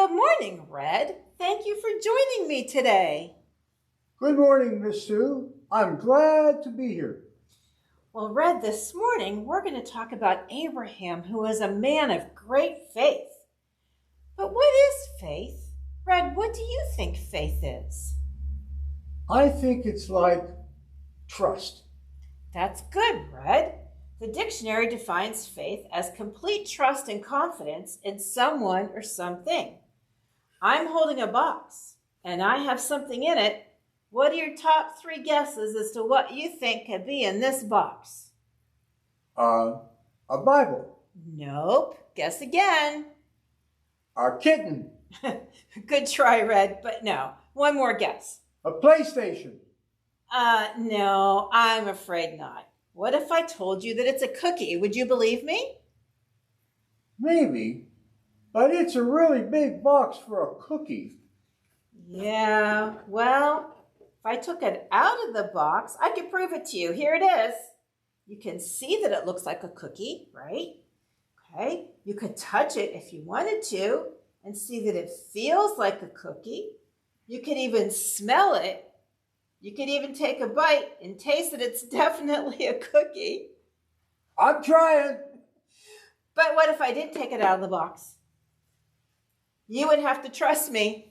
Good morning, Red. Thank you for joining me today. Good morning, Miss Sue. I'm glad to be here. Well, Red, this morning we're going to talk about Abraham, who was a man of great faith. But what is faith? Red, what do you think faith is? I think it's like trust. That's good, Red. The dictionary defines faith as complete trust and confidence in someone or something. I'm holding a box, and I have something in it. What are your top 3 guesses as to what you think could be in this box? A Bible. Nope. Guess again. A kitten. Good try, Red, but no. One more guess. A PlayStation. No, I'm afraid not. What if I told you that it's a cookie? Would you believe me? Maybe, but it's a really big box for a cookie. Yeah, well, if I took it out of the box, I could prove it to you. Here it is. You can see that it looks like a cookie, right? Okay, you could touch it if you wanted to and see that it feels like a cookie. You could even smell it. You could even take a bite and taste that it's definitely a cookie. I'm trying. But what if I did take it out of the box? You would have to trust me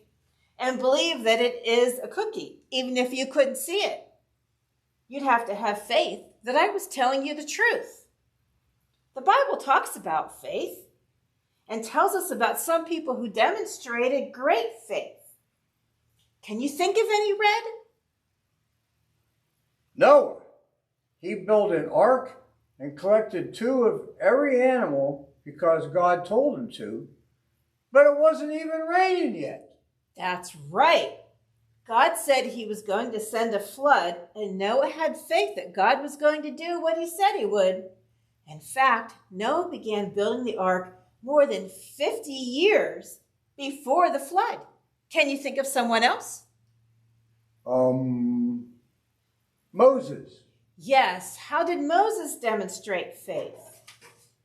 and believe that it is a cookie, even if you couldn't see it. You'd have to have faith that I was telling you the truth. The Bible talks about faith and tells us about some people who demonstrated great faith. Can you think of any, Red? Noah. He built an ark and collected 2 of every animal because God told him to, but it wasn't even raining yet. That's right. God said he was going to send a flood, and Noah had faith that God was going to do what he said he would. In fact, Noah began building the ark more than 50 years before the flood. Can you think of someone else? Moses. Yes. How did Moses demonstrate faith?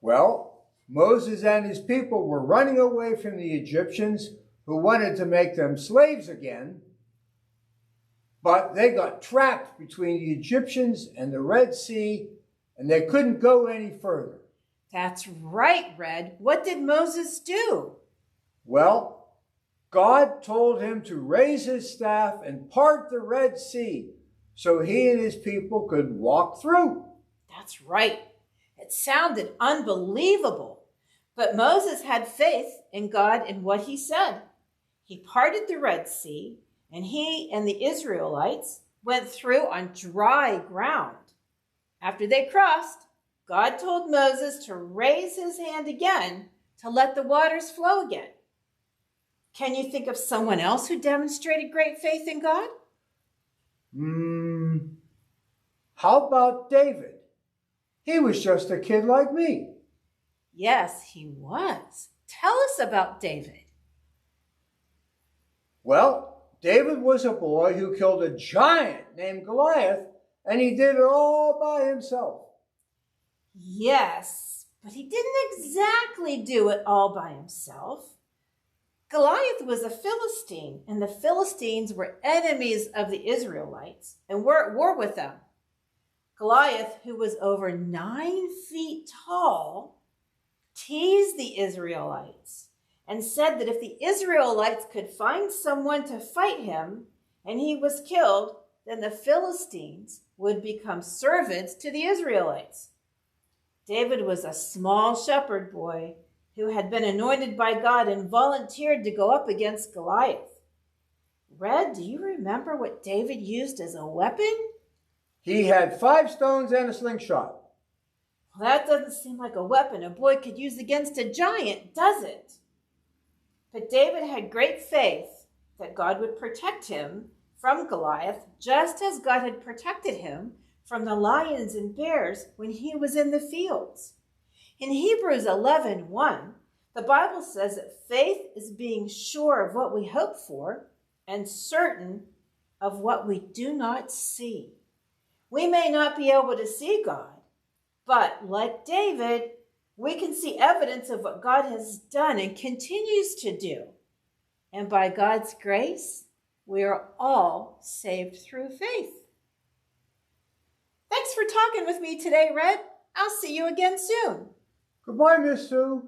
Well, Moses and his people were running away from the Egyptians who wanted to make them slaves again, but they got trapped between the Egyptians and the Red Sea, and they couldn't go any further. That's right, Red. What did Moses do? Well, God told him to raise his staff and part the Red Sea so he and his people could walk through. That's right. It sounded unbelievable, but Moses had faith in God and what he said. He parted the Red Sea, and he and the Israelites went through on dry ground. After they crossed, God told Moses to raise his hand again to let the waters flow again. Can you think of someone else who demonstrated great faith in God? How about David? He was just a kid like me. Yes, he was. Tell us about David. Well, David was a boy who killed a giant named Goliath, and he did it all by himself. Yes, but he didn't exactly do it all by himself. Goliath was a Philistine, and the Philistines were enemies of the Israelites and were at war with them. Goliath, who was over 9 feet tall, teased the Israelites and said that if the Israelites could find someone to fight him and he was killed, then the Philistines would become servants to the Israelites. David was a small shepherd boy who had been anointed by God and volunteered to go up against Goliath. Red, do you remember what David used as a weapon? He had 5 stones and a slingshot. Well, that doesn't seem like a weapon a boy could use against a giant, does it? But David had great faith that God would protect him from Goliath, just as God had protected him from the lions and bears when he was in the fields. In Hebrews 11:1, the Bible says that faith is being sure of what we hope for and certain of what we do not see. We may not be able to see God, but like David, we can see evidence of what God has done and continues to do. And by God's grace, we are all saved through faith. Thanks for talking with me today, Red. I'll see you again soon. Goodbye, Miss Sue.